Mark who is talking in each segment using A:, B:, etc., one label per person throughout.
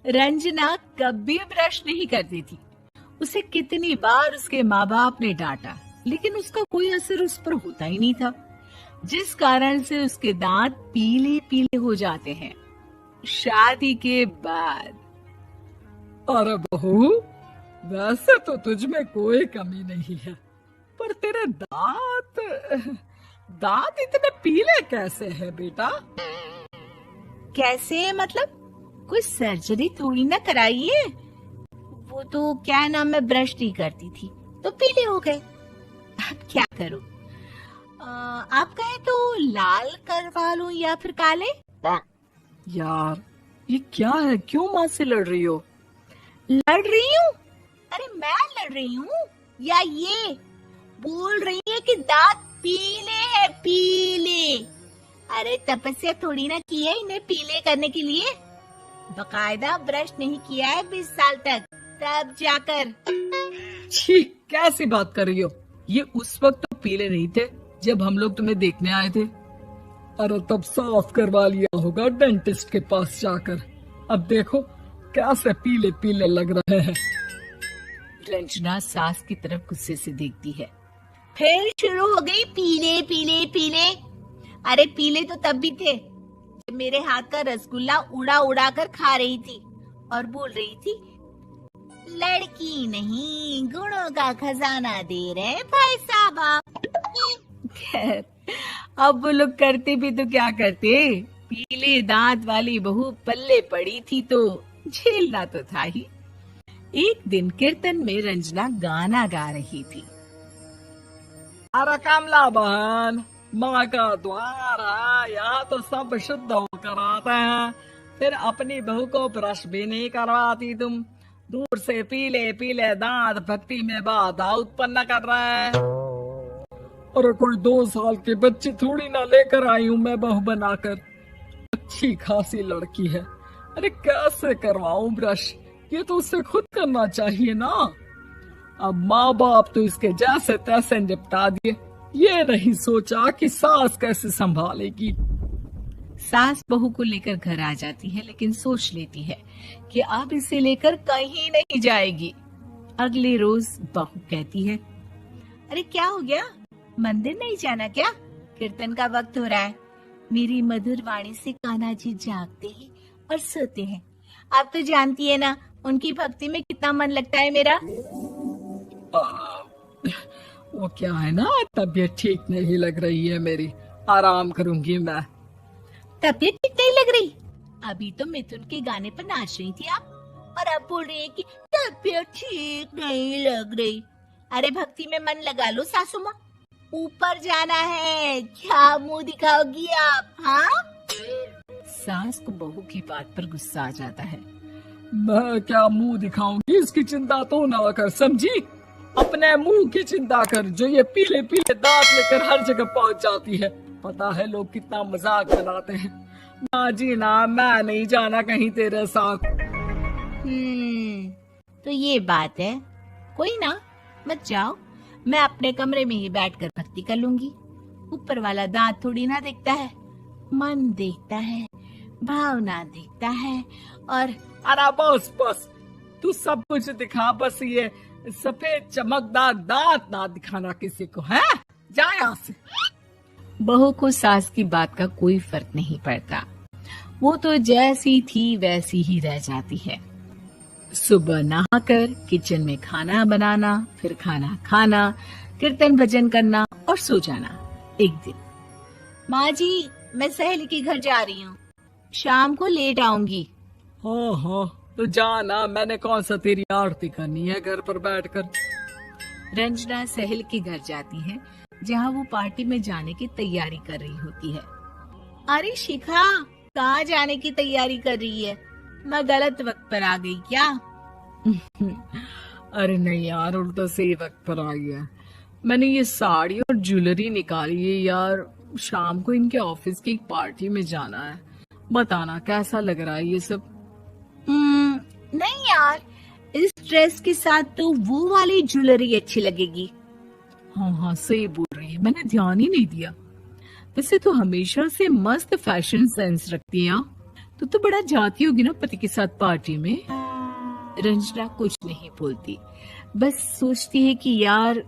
A: रंजना कभी ब्रश नहीं करती थी। उसे कितनी बार उसके माँ बाप ने डांटा, लेकिन उसका कोई असर उस पर होता ही नहीं था, जिस कारण से उसके दांत पीले पीले हो जाते हैं। शादी के बाद
B: अरे बहू, वैसे तो तुझ में कोई कमी नहीं है, पर तेरे दांत दांत इतने पीले कैसे हैं बेटा?
A: कैसे मतलब? कोई सर्जरी थोड़ी ना कराई है। वो तो क्या नाम, मैं ब्रश नहीं करती थी तो पीले हो गए। अब क्या करूं? आप कहें तो लाल करवा लूं या फिर काले?
B: यार ये क्या है, क्यों माँ से लड़ रही हो?
A: लड़ रही हूँ? अरे मैं लड़ रही हूँ या ये बोल रही है कि दांत पीले हैं, पीले। अरे तपस्या थोड़ी ना की है इन्हें पीले करने के लिए। बकायदा ब्रश नहीं किया है 20 साल तक, तब जाकर।
B: छी, कैसी बात कर रही हो? ये उस वक्त तो पीले नहीं थे जब हम लोग तुम्हें देखने आए थे। अरे तब साफ करवा लिया होगा डेंटिस्ट के पास जाकर। अब देखो कैसे पीले पीले लग रहे हैं।
A: रंजना सास की तरफ गुस्से से देखती है। फिर शुरू हो गई पीले पीले पीले। अरे पीले तो तब भी थे जब मेरे हाथ का रसगुल्ला उड़ा उड़ा कर खा रही थी और बोल रही थी, लड़की नहीं गुणों का खजाना दे रहे भाई साहब आप। खैर, अब वो लोग करते भी तो क्या करते, पीले दांत वाली बहू पल्ले पड़ी थी तो झेलना तो था ही। एक दिन कीर्तन में रंजना गाना गा रही थी।
B: अरे कमला बहन, माँ का द्वार है, यहाँ तो सब शुद्ध होकर आते हैं, फिर अपनी बहू को ब्रश भी नहीं करवाती तुम। दूर से पीले पीले दांत भक्ति में बाधा उत्पन्न कर रहे हैं। और कोई 2 साल के बच्चे थोड़ी ना लेकर आई हूँ मैं बहू बनाकर। अच्छी खासी लड़की है, अरे कैसे करवाऊं ब्रश? ये तो उसे खुद करना चाहिए ना। अब माँ बाप तो इसके जैसे तैसे निपटा दिए, ये नहीं सोचा कि सास कैसे संभालेगी।
A: सास बहू को लेकर घर आ जाती है, लेकिन सोच लेती है कि अब इसे लेकर कहीं नहीं जाएगी। अगले रोज बहू कहती है, अरे क्या हो गया, मंदिर नहीं जाना क्या? कीर्तन का वक्त हो रहा है। मेरी मधुर वाणी से कान्हा जी जागते हैं और सोते हैं। आप तो जानती है ना उनकी भक्ति में कितना मन लगता है मेरा।
B: वो क्या है ना, तबीयत ठीक नहीं लग रही है मेरी, आराम करूंगी मैं।
A: तबीयत ठीक नहीं लग रही? अभी तो मिथुन के गाने पर नाच रही थी आप, और अब बोल रही है कि तबीयत ठीक नहीं लग रही। अरे भक्ति में मन लगा लो सासू माँ, ऊपर जाना है, क्या मुंह दिखाओगी आप? हाँ? सास को बहू की बात पर गुस्सा आ जाता है।
B: मैं क्या मुंह दिखाऊंगी, इसकी चिंता तो ना कर, समझी? अपने मुंह की चिंता कर, जो ये पीले पीले दांत लेकर हर जगह पहुंच जाती है। पता है लोग कितना मजाक बनाते हैं। ना जी ना, मैं नहीं जाना कहीं तेरे साथ।
A: तो ये बात है। कोई ना, मत जाओ, मैं अपने कमरे में ही बैठकर भक्ति कर लूंगी। ऊपर वाला दांत थोड़ी ना देखता है, मन देखता है, भावना देखता है। और
B: अरे बस बस, तू सब कुछ दिखा, बस ये सफेद चमकदार दांत ना दिखाना किसी को, है? जा यहाँ से।
A: बहू को सास की बात का कोई फर्क नहीं पड़ता। वो तो जैसी थी वैसी ही रह जाती है। सुबह नहाकर किचन में खाना बनाना, फिर खाना खाना, कीर्तन भजन करना और सो जाना। एक दिन, माँ जी मैं सहेली के घर जा रही हूँ, शाम को लेट आऊंगी।
B: हाँ हाँ, तो जाना, मैंने कौन सा तेरी आरती करनी है घर पर बैठकर।
A: रंजना सहेल के घर जाती है, जहाँ वो पार्टी में जाने की तैयारी कर रही होती है। अरे शिखा, कहाँ जाने की तैयारी कर रही है? मैं गलत वक्त पर आ गई क्या?
B: अरे नहीं यार, उल्टा सही वक्त पर आई है। मैंने ये साड़ी और ज्वेलरी निकाली है यार, शाम को इनके ऑफिस की एक पार्टी में जाना है। बताना कैसा लग रहा है ये सब?
A: नहीं यार, इस ड्रेस के साथ तो वो वाली ज्वेलरी अच्छी लगेगी।
B: हाँ हाँ सही बोल रही है, मैंने ध्यान ही नहीं दिया। वैसे तो हमेशा से मस्त फैशन सेंस रखती है।
A: तो बड़ा जाती होगी ना पति के साथ पार्टी में। रंजना कुछ नहीं बोलती, बस सोचती है कि यार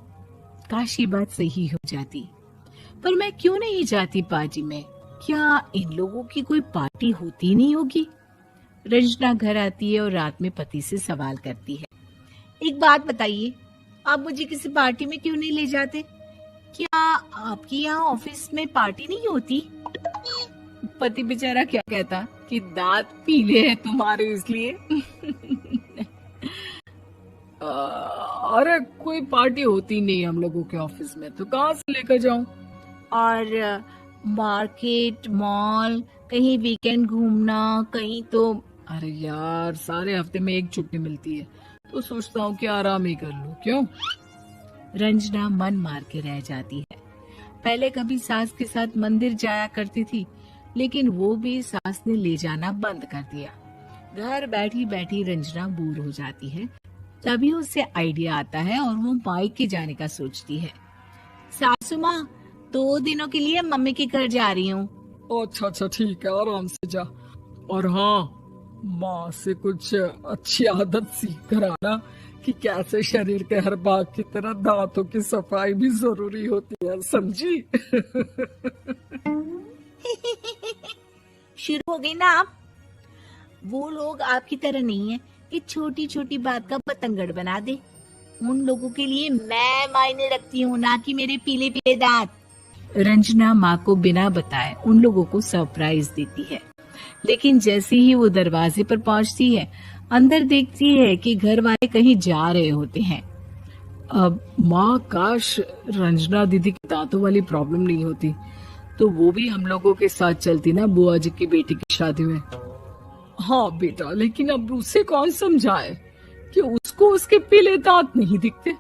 A: काश ये बात सही हो जाती। पर मैं क्यों नहीं जाती पार्टी में? क्या इन लोगों की कोई पार्टी होती नहीं होगी? रंजना घर आती है और रात में पति से सवाल करती है, एक बात बताइए, आप मुझे किसी पार्टी में क्यों नहीं ले जाते? क्या आपकी यहाँ ऑफिस में पार्टी नहीं होती? पति बेचारा क्या कहता कि दांत पीले हैं तुम्हारे इसलिए।
B: अरे कोई पार्टी होती नहीं हम लोगों के ऑफिस में, तो कहाँ से लेकर जाऊं?
A: और मार्केट, मॉल, कहीं वीकेंड घूमना, कहीं तो।
B: अरे यार सारे हफ्ते में एक छुट्टी मिलती है, तो सोचता हूँ कि आराम ही कर लूं। क्यों?
A: रंजना मन मार के रह जाती है। पहले कभी सास के साथ मंदिर जाया करती थी, लेकिन वो भी सास ने ले जाना बंद कर दिया। घर बैठी बैठी रंजना बोर हो जाती है। तभी उसे आइडिया आता है और वो मायके जाने का सोचती है। सासू माँ, 2 दिनों के लिए मम्मी के घर जा रही हूँ।
B: अच्छा ठीक है, आराम से जा। और हाँ, माँ से कुछ अच्छी आदत सीख कर आना कि कैसे शरीर के हर भाग की तरह दांतों की सफाई भी जरूरी होती है, समझी?
A: शुरू हो गई ना आप? वो लोग आपकी तरह नहीं है कि छोटी छोटी बात का बतंगड़ बना दे। उन लोगों के लिए मैं मायने रखती हूँ, ना कि मेरे पीले पीले दांत। रंजना माँ को बिना बताए उन लोगों को सरप्राइज देती है, लेकिन जैसे ही वो दरवाजे पर पहुंचती है, अंदर देखती है कि घर वाले कहीं जा रहे होते हैं।
B: अब माँ, काश रंजना दीदी की दांतों वाली प्रॉब्लम नहीं होती, तो वो भी हम लोगों के साथ चलती ना बुआ जी की बेटी की शादी में। हाँ बेटा, लेकिन अब उसे कौन समझाए कि उसको उसके पीले दांत नहीं दिखते,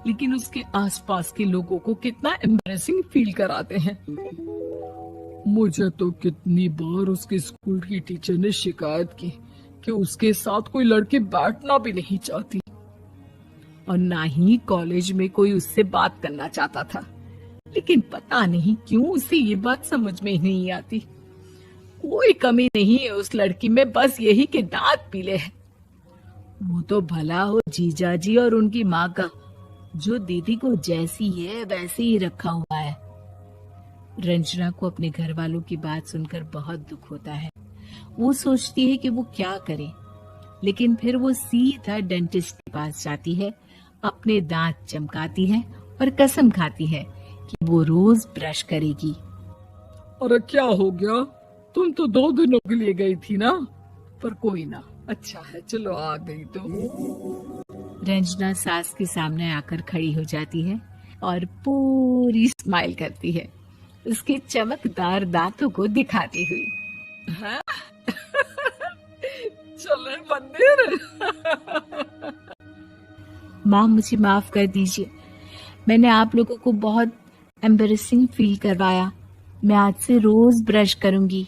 B: लेकिन उसके आसपास के लोगों को कितना एम्बैरेसिंग फील कराते हैं। मुझे तो कितनी बार उसके स्कूल की टीचर ने शिकायत की कि उसके साथ कोई लड़की बैठना भी नहीं चाहती, और ना ही कॉलेज में कोई उससे बात करना चाहता था। लेकिन पता नहीं क्यों उसे ये बात समझ में ही नहीं आती। कोई कमी नहीं है उस लड़की में, बस यही कि दांत पीले हैं। वो तो भला हो जीजा जी और उनकी माँ का, जो दीदी को जैसी है वैसे ही रखा हुआ है। रंजना को अपने घर वालों की बात सुनकर बहुत दुख होता है। वो सोचती है कि वो क्या करे, लेकिन फिर वो सीधा डेंटिस्ट के पास जाती है, अपने दांत चमकाती है और कसम खाती है कि वो रोज ब्रश करेगी। अरे क्या हो गया? तुम तो 2 दिनों के लिए गई थी ना, पर कोई ना, अच्छा है, चलो आ गई तो।
A: रंजना सास के सामने आकर खड़ी हो जाती है और पूरी स्माइल करती है, उसके चमकदार दांतों को दिखाती हुई।
B: चले मंदिर।
A: माँ, मुझे माफ कर दीजिए, मैंने आप लोगों को बहुत एम्बैरेसिंग फील करवाया। मैं आज से रोज ब्रश करूंगी।